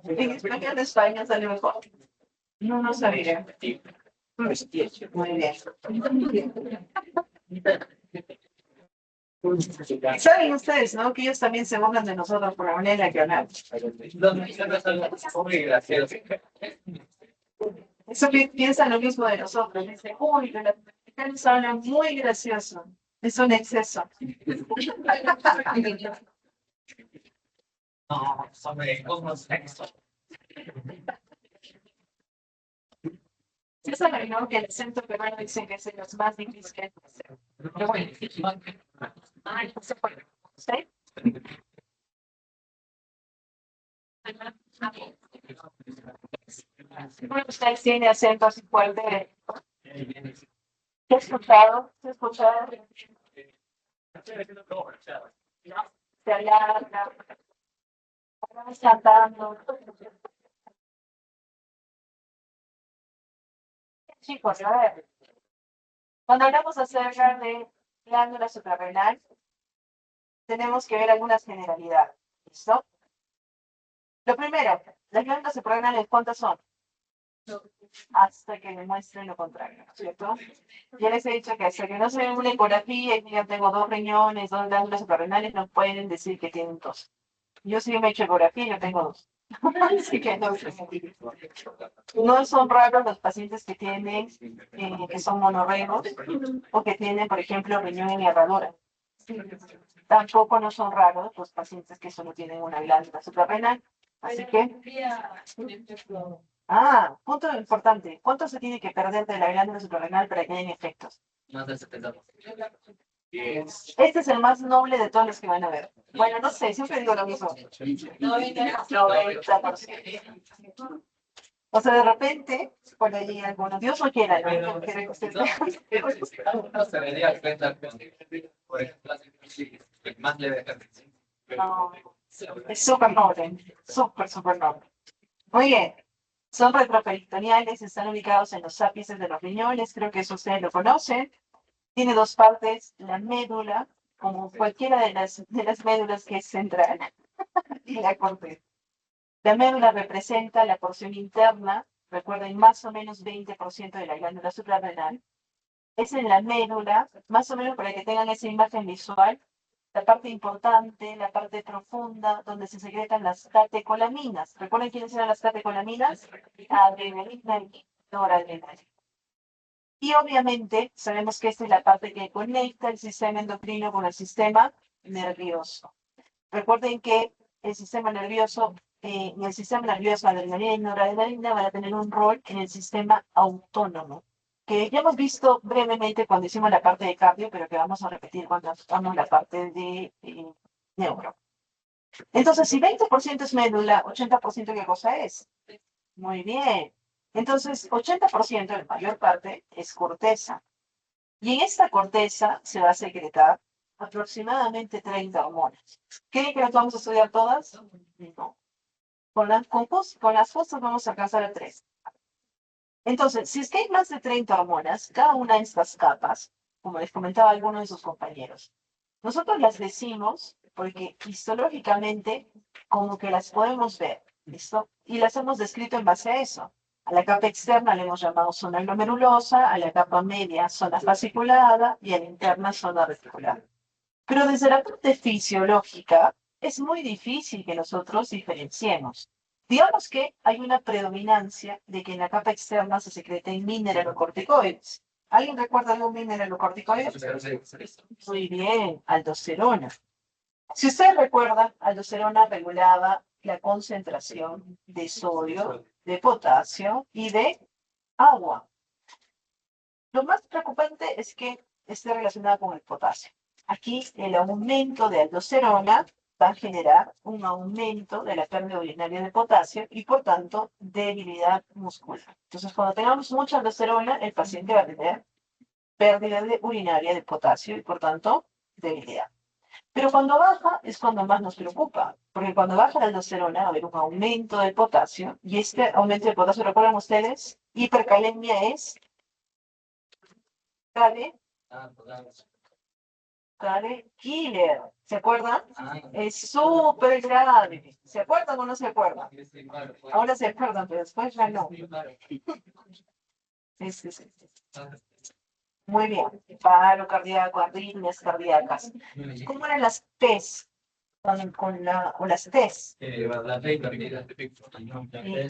En español de España sale mejor. No, no sabía. Muy bien. Saben ustedes, ¿no? Que ellos también se burlan de nosotros por la manera en la que hablamos. Los mexicanos son muy graciosos. Eso piensan lo mismo de nosotros. Dicen, uy, pero los mexicanos hablan muy gracioso. Es un exceso. No, son unos excesos. Sí saben, ¿no? Que el acento peruano dicen que es de los más difíciles que hacer. Pero bueno, ay, no se puede. ¿Sí? Bueno, ustedes tienen acento así fuerte. ¿Qué he escuchado? ¿Qué he escuchado? Se alarga, vamos cantando. Chicos, a ver, cuando hablamos acerca de glándula suprarrenal, tenemos que ver algunas generalidades. ¿Listo? Lo primero, las glándulas suprarrenales, ¿cuántas son? Hasta que demuestren lo contrario, ¿cierto? Ya les he dicho que hasta que no se ve una ecografía y digan tengo dos riñones, dos glándulas suprarrenales, no pueden decir que tienen dos. Yo sí me he hecho ecografía y yo tengo dos. Así que no, no son raros los pacientes que tienen, que son monorrenos o que tienen, por ejemplo, riñón en herradura. Tampoco no son raros los pacientes que solo tienen una glándula suprarrenal. Así que, punto importante. ¿Cuánto se tiene que perder de la glándula suprarrenal para que hayan efectos? Más del 70%. Este es el más noble de todos los que van a ver. Bueno, no sé, siempre digo lo mismo. 90%. O sea, de repente, por ahí algunos, Dios no quiera, ¿no? Quiere que usted no se daría cuenta por ejemplo, el más leve de no, es súper noble, súper noble. Muy bien. Son retroperitoneales, están ubicados en los ápices de los riñones, creo que eso ustedes lo conocen. Tiene dos partes, la médula, como cualquiera de las médulas que es central, y la corteza. La médula representa la porción interna, recuerden, más o menos 20% de la glándula suprarrenal. Es en la médula, más o menos para que tengan esa imagen visual, la parte importante, la parte profunda, donde se secretan las catecolaminas. ¿Recuerden quiénes eran las catecolaminas? Adrenalina y noradrenalina. Y obviamente sabemos que esta es la parte que conecta el sistema endocrino con el sistema nervioso. Recuerden que el sistema nervioso, en el sistema nervioso, adrenalina y noradrenalina van a tener un rol en el sistema autónomo, que ya hemos visto brevemente cuando hicimos la parte de cardio, pero que vamos a repetir cuando hagamos la parte de neuro. Entonces, si 20% es médula, 80% ¿qué cosa es? Muy bien. Entonces, 80%, la mayor parte, es corteza. Y en esta corteza se va a secretar aproximadamente 30 hormonas. ¿Creen que las vamos a estudiar todas? No. Con las justas vamos a alcanzar a 3. Entonces, si es que hay más de 30 hormonas, cada una de estas capas, como les comentaba alguno de sus compañeros, nosotros las decimos porque histológicamente como que las podemos ver, ¿listo? Y las hemos descrito en base a eso. A la capa externa le hemos llamado zona glomerulosa, a la capa media zona fasciculada y a la interna zona reticular. Pero desde la parte fisiológica es muy difícil que nosotros diferenciemos. Digamos que hay una predominancia de que en la capa externa se secreten mineralocorticoides. ¿Alguien recuerda algún mineralocorticoide? Muy bien, aldosterona. Si ustedes recuerdan, aldosterona regulaba la concentración de sodio, de potasio y de agua. Lo más preocupante es que esté relacionada con el potasio. Aquí el aumento de aldosterona va a generar un aumento de la pérdida urinaria de potasio y por tanto debilidad muscular. Entonces cuando tengamos mucha aldosterona, el paciente va a tener pérdida urinaria de potasio y por tanto debilidad. Pero cuando baja es cuando más nos preocupa, porque cuando baja la aldosterona va a haber un aumento del potasio y este aumento del potasio, ¿recuerdan ustedes? Hipercalemia es, ¿vale? Kale Killer. ¿Se acuerdan? Es súper grave. ¿Se acuerdan o no se acuerdan? Ahora se acuerdan, pero después ya no. Sí. Muy bien. Paro cardíaco, arritmias cardíacas. ¿Cómo eran las P's? Con las T's.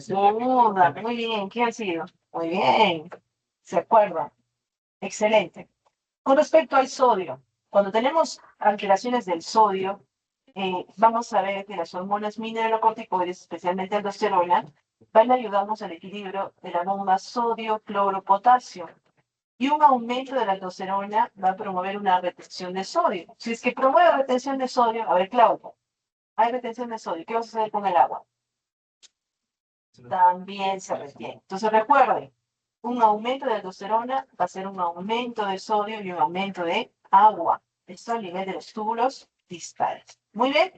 Duda. Muy bien. ¿Qué ha sido? Muy bien. ¿Se acuerdan? Excelente. Con respecto al sodio, cuando tenemos alteraciones del sodio, vamos a ver que las hormonas mineralocorticoides, especialmente aldosterona, van a ayudarnos al equilibrio de la bomba sodio-cloro-potasio. Y un aumento de la aldosterona va a promover una retención de sodio. Si es que promueve retención de sodio, a ver, Claudio, hay retención de sodio, ¿qué va a suceder con el agua? También se retiene. Entonces recuerden, un aumento de aldosterona va a ser un aumento de sodio y un aumento de agua. Esto a nivel de los túbulos distales. Muy bien.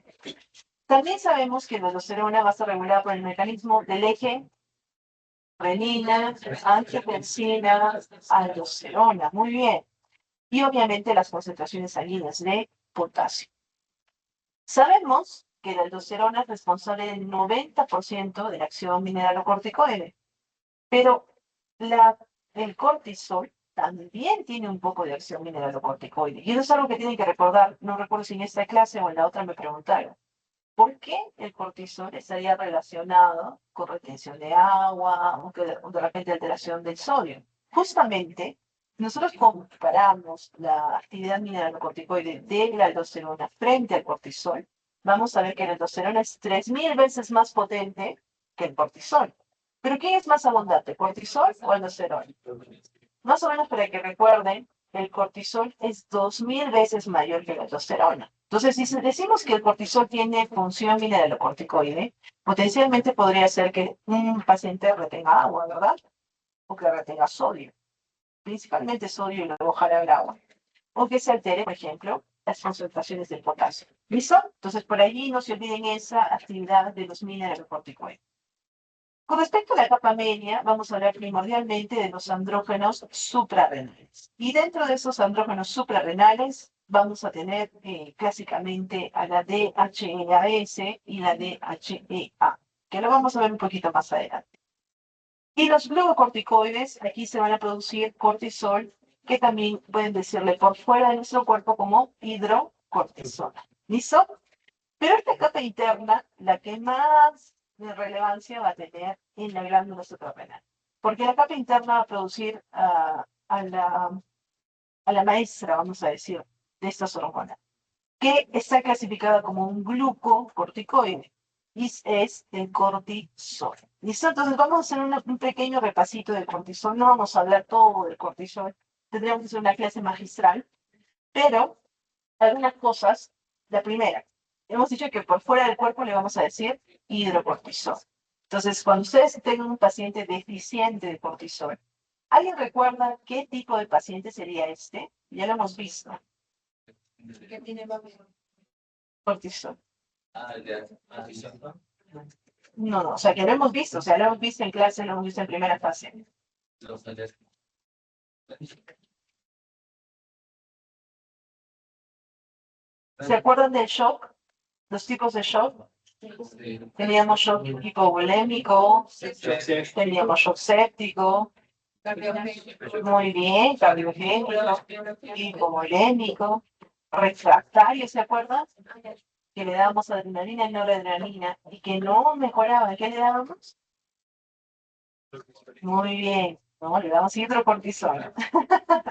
También sabemos que la aldosterona va a ser regulada por el mecanismo del eje renina, angiotensina, aldosterona. Muy bien. Y obviamente las concentraciones sanguíneas de potasio. Sabemos que la aldosterona es responsable del 90% de la acción mineralocorticoide, pero el cortisol también tiene un poco de acción mineralocorticoide. Y eso es algo que tienen que recordar, no recuerdo si en esta clase o en la otra me preguntaron. ¿Por qué el cortisol estaría relacionado con retención de agua o de repente alteración del sodio? Justamente, nosotros comparamos la actividad mineralocorticoide de la aldosterona frente al cortisol, vamos a ver que la aldosterona es 3000 veces más potente que el cortisol. ¿Pero quién es más abundante, cortisol o aldosterona? Más o menos para que recuerden, el cortisol es 2000 veces mayor que la aldosterona. Entonces, si decimos que el cortisol tiene función mineralocorticoide, potencialmente podría ser que un paciente retenga agua, ¿verdad? O que retenga sodio, principalmente sodio y luego jarabe el agua. O que se altere, por ejemplo, las concentraciones del potasio. ¿Listo? Entonces, por allí no se olviden esa actividad de los mineralocorticoides. Con respecto a la capa media, vamos a hablar primordialmente de los andrógenos suprarrenales. Y dentro de esos andrógenos suprarrenales, vamos a tener clásicamente a la DHEAS y la DHEA, que lo vamos a ver un poquito más adelante. Y los glucocorticoides, aquí se van a producir cortisol, que también pueden decirle por fuera de nuestro cuerpo como hidrocortisona. ¿Listo? Pero esta capa interna, la que más relevancia va a tener en la glándula suprarrenal. Porque la capa interna va a producir a la maestra, vamos a decir, de estas hormonas, que está clasificada como un glucocorticoide, y es el cortisol. ¿Listo? Entonces vamos a hacer un pequeño repasito del cortisol. No vamos a hablar todo del cortisol, tendríamos que hacer una clase magistral, pero algunas cosas. La primera, hemos dicho que por fuera del cuerpo le vamos a decir hidrocortisol. Entonces, cuando ustedes tengan un paciente deficiente de cortisol, ¿alguien recuerda qué tipo de paciente sería este? Ya lo hemos visto. ¿Qué tiene cortisol? No, o sea, que lo hemos visto, o sea, lo hemos visto en clase, lo hemos visto en primera fase. ¿Se acuerdan del shock? Los tipos de shock. Teníamos shock hipovolémico, teníamos shock séptico, muy bien, cardiogénico, hipovolémico, refractario, ¿se acuerdan? Que le dábamos adrenalina y noradrenalina y que no mejoraba. ¿Qué le dábamos? Muy bien, no, le damos hidrocortisol,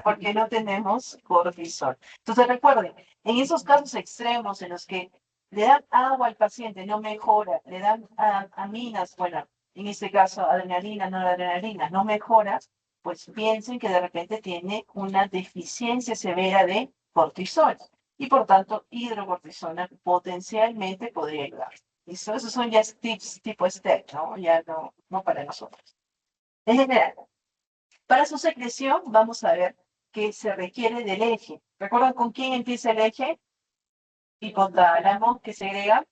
porque no tenemos cortisol. Entonces recuerden, en esos casos extremos en los que le dan agua al paciente, no mejora, le dan aminas, bueno, en este caso adrenalina, noradrenalina, no mejora, pues piensen que de repente tiene una deficiencia severa de cortisol y por tanto hidrocortisona potencialmente podría ayudar. ¿Listo? Esos son ya tips tipo step, ¿no? Ya no para nosotros. En general, para su secreción vamos a ver que se requiere del eje. ¿Recuerdan con quién empieza el eje? Hipotálamo, que segrega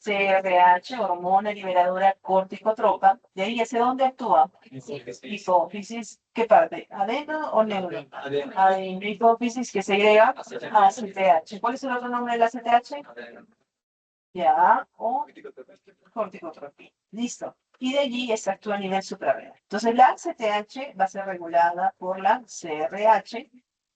CRH, hormona liberadora corticotropa. De ahí, ¿hacia dónde actúa? Hipófisis. ¿Qué parte? ¿Adeno o neuro? Adeno. Hipófisis que segrega ACTH. ¿Cuál es el otro nombre de la ACTH? Ya, o corticotropía. Listo. Y de allí esta actúa a nivel suprarrenal. Entonces la ACTH va a ser regulada por la CRH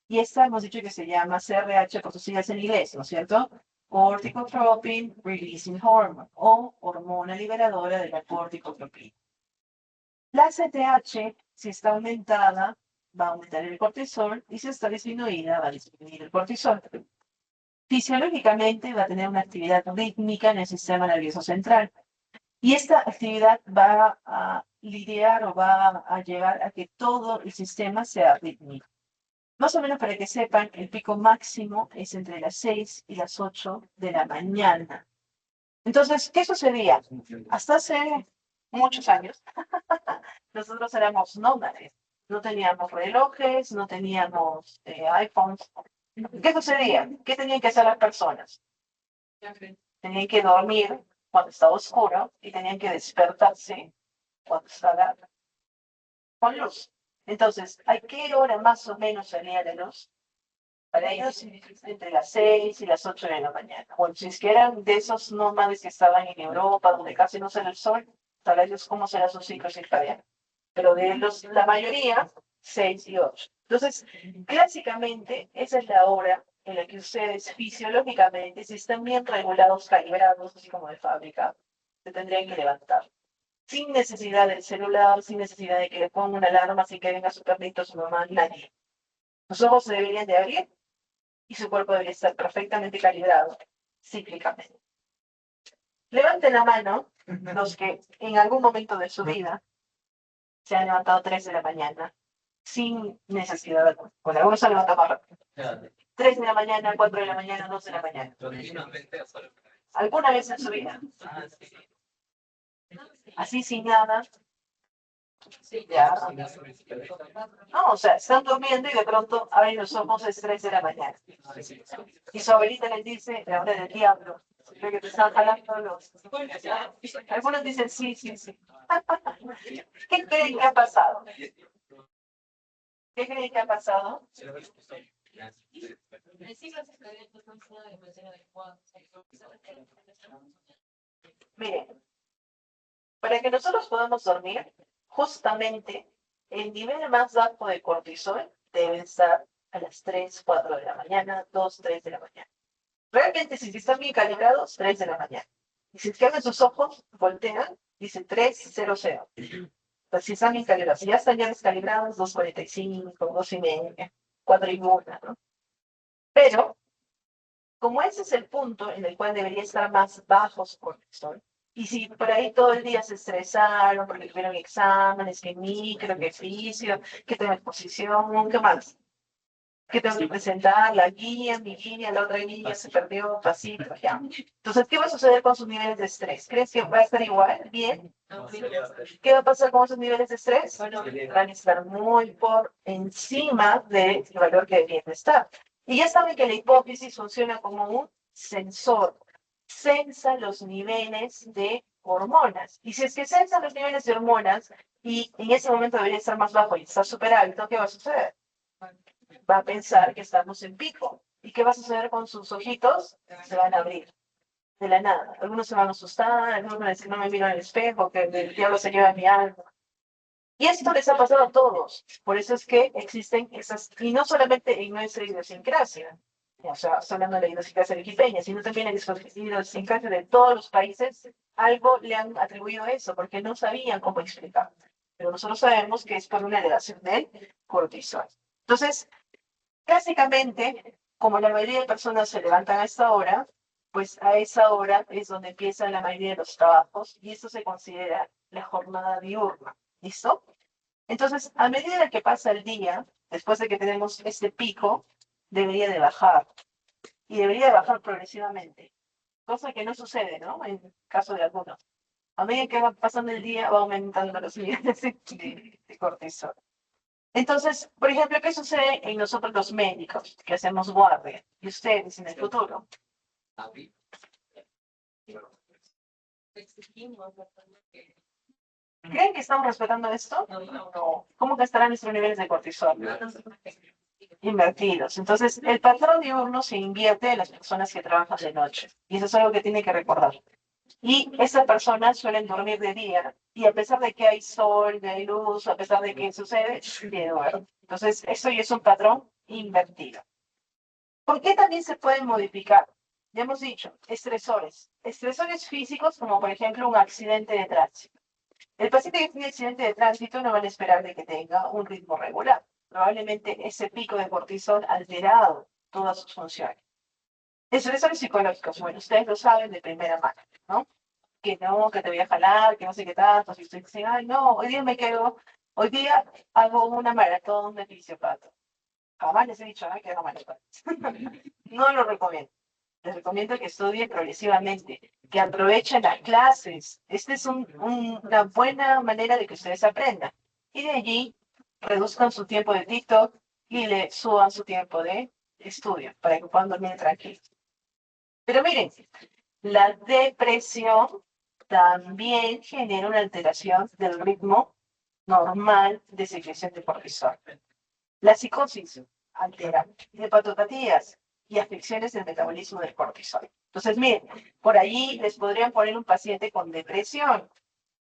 y esta hemos dicho que se llama CRH por sus siglas en inglés, ¿no es cierto? Corticotropin Releasing Hormone o hormona liberadora de la corticotropina. La ACTH, si está aumentada, va a aumentar el cortisol y si está disminuida, va a disminuir el cortisol. Fisiológicamente va a tener una actividad rítmica en el sistema nervioso central. Y esta actividad va a lidiar o va a llevar a que todo el sistema sea rítmico. Más o menos para que sepan, el pico máximo es entre las 6 y las 8 de la mañana. Entonces, ¿qué sucedía? Hasta hace muchos años, nosotros éramos nómades. No teníamos relojes, no teníamos iPhones. ¿Qué sucedía? ¿Qué tenían que hacer las personas? Tenían que dormir cuando estaba oscuro y tenían que despertarse cuando estaba con luz. Entonces, ¿a qué hora más o menos salía la luz? Para ellos, entre las 6 y las 8 de la mañana. Bueno, si es que eran de esos nómades que estaban en Europa, donde casi no sale el sol, para ellos, ¿cómo será su ciclo circadiano? Pero de los, la mayoría, 6 y 8. Entonces, clásicamente, esa es la hora en la que ustedes fisiológicamente, si están bien regulados, calibrados, así como de fábrica, se tendrían que levantar. Sin necesidad del celular, sin necesidad de que le ponga una alarma, sin que venga su perrito, su mamá, nadie. Los ojos se deberían de abrir y su cuerpo debería estar perfectamente calibrado, cíclicamente. Levanten la mano los que en algún momento de su vida se han levantado 3 de la mañana, sin necesidad de... Bueno, algunos se han levantado más rápido. 3 de la mañana, 4 de la mañana, 2 de la mañana. ¿Alguna vez en su vida? Así sin nada. Ya. No, o sea, están durmiendo y de pronto abren los ojos, es 3 de la mañana. Y su abuelita les dice, la hora del diablo. Creo que te están jalando los... Algunos dicen sí, sí, sí. ¿Qué creen que ha pasado? ¿Qué creen que ha pasado? Miren, para que nosotros podamos dormir, justamente el nivel más bajo de cortisol debe estar a las 3, 4 de la mañana, 2, 3 de la mañana. Realmente, si están bien calibrados, 3 de la mañana. Y si es que abren sus ojos, voltean, dice 3, 0, 0. Pues si están bien calibrados, si ya están ya descalibrados, 2:45, 2:30, 4:01, ¿no? Pero, como ese es el punto en el cual debería estar más bajo su cortisol, y si por ahí todo el día se estresaron porque tuvieron exámenes, que micro, que fisio, que tengo exposición, ¿qué más? Que tengo que presentar la guía, mi guía, la otra guía se perdió, pasito, ya. Entonces, ¿qué va a suceder con sus niveles de estrés? ¿Crees que va a estar igual? ¿Bien? ¿Qué va a pasar con sus niveles de estrés? Van a estar muy por encima del valor que deberían estar. Y ya saben que la hipófisis funciona como un sensor. Sensa los niveles de hormonas. Y si es que sensa los niveles de hormonas y en ese momento debería estar más bajo y está súper alto, ¿qué va a suceder? Va a pensar que estamos en pico. ¿Y qué va a suceder con sus ojitos? Se van a abrir de la nada. Algunos se van a asustar, algunos van a decir, no me miro en el espejo, que el diablo se lleva mi alma. Y esto les ha pasado a todos. Por eso es que existen esas, y no solamente en nuestra idiosincrasia, o sea, estoy hablando de la idiosincrasia arequipeña, sino también en la idiosincrasia de todos los países, algo le han atribuido eso, porque no sabían cómo explicar. Pero nosotros sabemos que es por una elevación del cortisol. Entonces, clásicamente, como la mayoría de personas se levantan a esta hora, pues a esa hora es donde empiezan la mayoría de los trabajos y esto se considera la jornada diurna. ¿Listo? Entonces, a medida que pasa el día, después de que tenemos este pico, debería de bajar y debería de bajar progresivamente, cosa que no sucede, ¿no? En el caso de algunos. A medida que va pasando el día, va aumentando los niveles de cortisol. Entonces, por ejemplo, ¿qué sucede en nosotros los médicos que hacemos guardia? Y ustedes en el futuro. ¿Creen que estamos respetando esto? No. ¿Cómo que estarán nuestros niveles de cortisol? Invertidos. Entonces, el patrón diurno se invierte en las personas que trabajan de noche. Y eso es algo que tiene que recordar. Y esas personas suelen dormir de día. Y a pesar de que hay sol, de hay luz, a pesar de que sucede, de duermen. Entonces, eso ya es un patrón invertido. ¿Por qué también se pueden modificar? Ya hemos dicho, estresores. Estresores físicos, como por ejemplo un accidente de tránsito. El paciente que tiene accidente de tránsito no van a esperar de que tenga un ritmo regular. Probablemente ese pico de cortisol alterado todas sus funciones. Estresores psicológicos, bueno, ustedes lo saben de primera mano, ¿no? Que no, que te voy a jalar, que no sé qué tanto, si ustedes dicen, ay, no, hoy día me quedo, hoy día hago una maratón de fisiopato. Jamás les he dicho, ay, que hago maratón. No lo recomiendo. Les recomiendo que estudien progresivamente, que aprovechen las clases. Esta es una buena manera de que ustedes aprendan. Y de allí reduzcan su tiempo de TikTok y le suban su tiempo de estudio para que puedan dormir tranquilos. Pero miren, la depresión también genera una alteración del ritmo normal de secreción de cortisol. La psicosis altera hepatopatías y afecciones del metabolismo del cortisol. Entonces, miren, por allí les podrían poner un paciente con depresión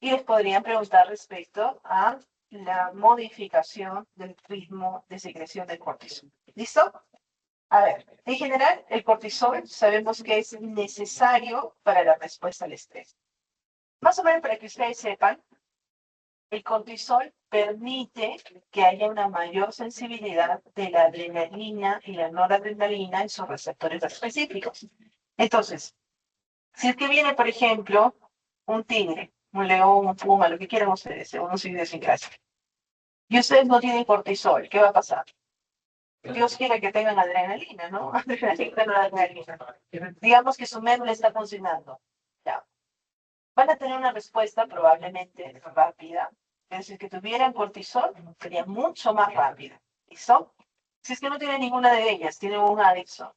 y les podrían preguntar respecto a la modificación del ritmo de secreción del cortisol. ¿Listo? A ver, en general, el cortisol sabemos que es necesario para la respuesta al estrés. Más o menos para que ustedes sepan, el cortisol permite que haya una mayor sensibilidad de la adrenalina y la noradrenalina en sus receptores específicos. Entonces, si es que viene, por ejemplo, un tigre, un león, un puma, lo que quieran ustedes, según su idiosincrasia, y ustedes no tienen cortisol, ¿qué va a pasar? Dios quiere que tengan adrenalina, ¿no? Adrenalina, noradrenalina. Digamos que su médula está funcionando. Ya. Van a tener una respuesta probablemente rápida. Pero si es que tuvieran cortisol, sería mucho más rápida. ¿Listo? Si es que no tienen ninguna de ellas, tienen un adexo.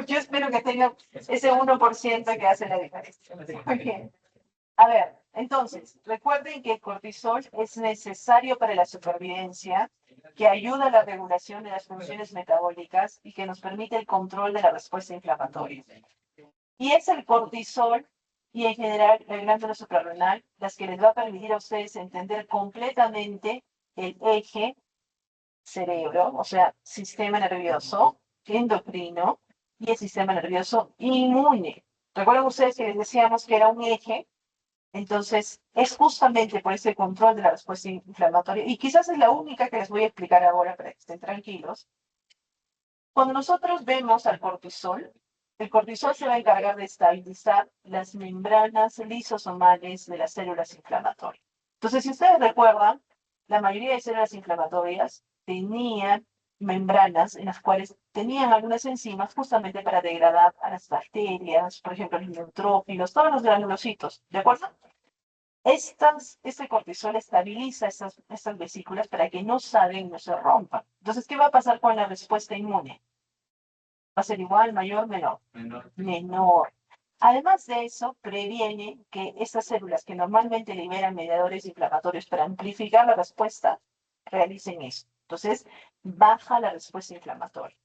Yo espero que tengan ese 1% que hace la diferencia. Muy bien. A ver, entonces, recuerden que el cortisol es necesario para la supervivencia, que ayuda a la regulación de las funciones metabólicas y que nos permite el control de la respuesta inflamatoria. Y es el cortisol y en general la glándula suprarrenal las que les va a permitir a ustedes entender completamente el eje cerebro, o sea, sistema nervioso, endocrino y el sistema nervioso inmune. ¿Recuerdan ustedes que les decíamos que era un eje? Entonces, es justamente por ese control de la respuesta inflamatoria, y quizás es la única que les voy a explicar ahora para que estén tranquilos. Cuando nosotros vemos al cortisol, el cortisol se va a encargar de estabilizar las membranas lisosomales de las células inflamatorias. Entonces, si ustedes recuerdan, la mayoría de células inflamatorias tenían membranas en las cuales tenían algunas enzimas justamente para degradar a las bacterias, por ejemplo, los neutrófilos, todos los granulocitos, ¿de acuerdo? Este cortisol estabiliza estas vesículas para que no salgan y no se rompan. Entonces, ¿qué va a pasar con la respuesta inmune? ¿Va a ser igual, mayor, menor? Menor. Además de eso, previene que estas células que normalmente liberan mediadores inflamatorios para amplificar la respuesta, realicen eso. Entonces, baja la respuesta inflamatoria.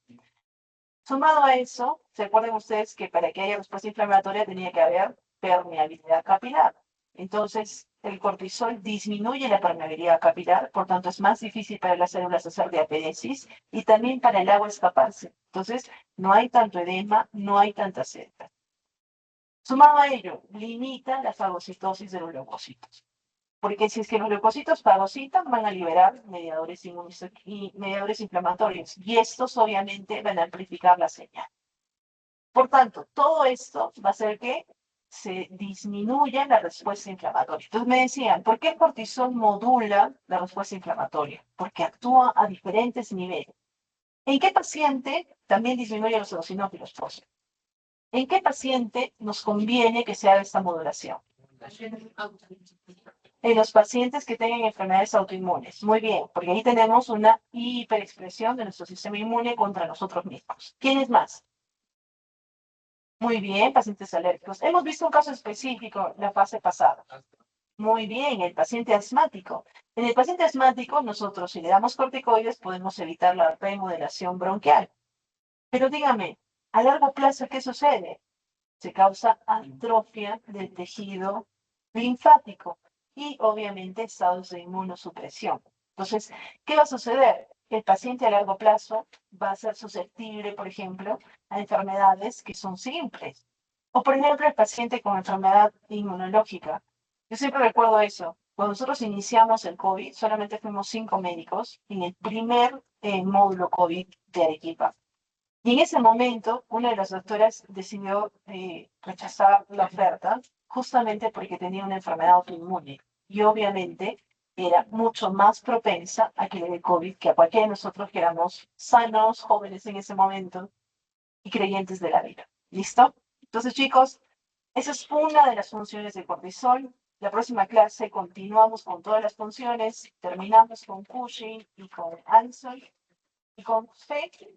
Sumado a eso, ¿se acuerdan ustedes que para que haya respuesta inflamatoria tenía que haber permeabilidad capilar? Entonces, el cortisol disminuye la permeabilidad capilar, por tanto es más difícil para las células hacer diapéresis y también para el agua escaparse. Entonces, no hay tanto edema, no hay tanta sed. Sumado a ello, limita la fagocitosis de los leucocitos. Porque si es que los leucocitos fagocitan, van a liberar mediadores y mediadores inflamatorios. Y estos obviamente van a amplificar la señal. Por tanto, todo esto va a hacer que se disminuya la respuesta inflamatoria. Entonces me decían, ¿por qué el cortisol modula la respuesta inflamatoria? Porque actúa a diferentes niveles. ¿En qué paciente también disminuye los eosinófilos? ¿En qué paciente nos conviene que se haga esta modulación? En los pacientes que tengan enfermedades autoinmunes. Muy bien, porque ahí tenemos una hiperexpresión de nuestro sistema inmune contra nosotros mismos. ¿Quiénes más? Muy bien, pacientes alérgicos. Hemos visto un caso específico la fase pasada. Muy bien, el paciente asmático. En el paciente asmático, nosotros si le damos corticoides podemos evitar la remodelación bronquial. Pero dígame, a largo plazo, ¿qué sucede? Se causa atrofia del tejido linfático y obviamente estados de inmunosupresión. Entonces, ¿qué va a suceder? El paciente a largo plazo va a ser susceptible, por ejemplo, a enfermedades que son simples. O, por ejemplo, el paciente con enfermedad inmunológica. Yo siempre recuerdo eso. Cuando nosotros iniciamos el COVID, solamente fuimos 5 médicos en el primer módulo COVID de Arequipa. Y en ese momento, una de las doctoras decidió rechazar la oferta justamente porque tenía una enfermedad autoinmune. Y obviamente era mucho más propensa a que le dé COVID que a cualquiera de nosotros que éramos sanos, jóvenes en ese momento y creyentes de la vida. ¿Listo? Entonces, chicos, esa es una de las funciones de cortisol. La próxima clase continuamos con todas las funciones, terminamos con Cushing y con Addison y con FEC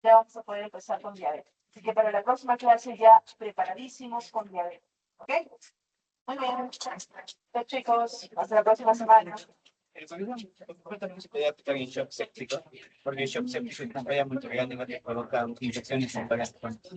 ya vamos a poder empezar con diabetes. Así que para la próxima clase ya preparadísimos con diabetes. ¿Ok? Muy bien. Chao, chicos. Hasta la próxima semana. También se puede aplicar en shock séptico, porque el shock séptico es una falla muy grande que provoca infecciones en varias partes.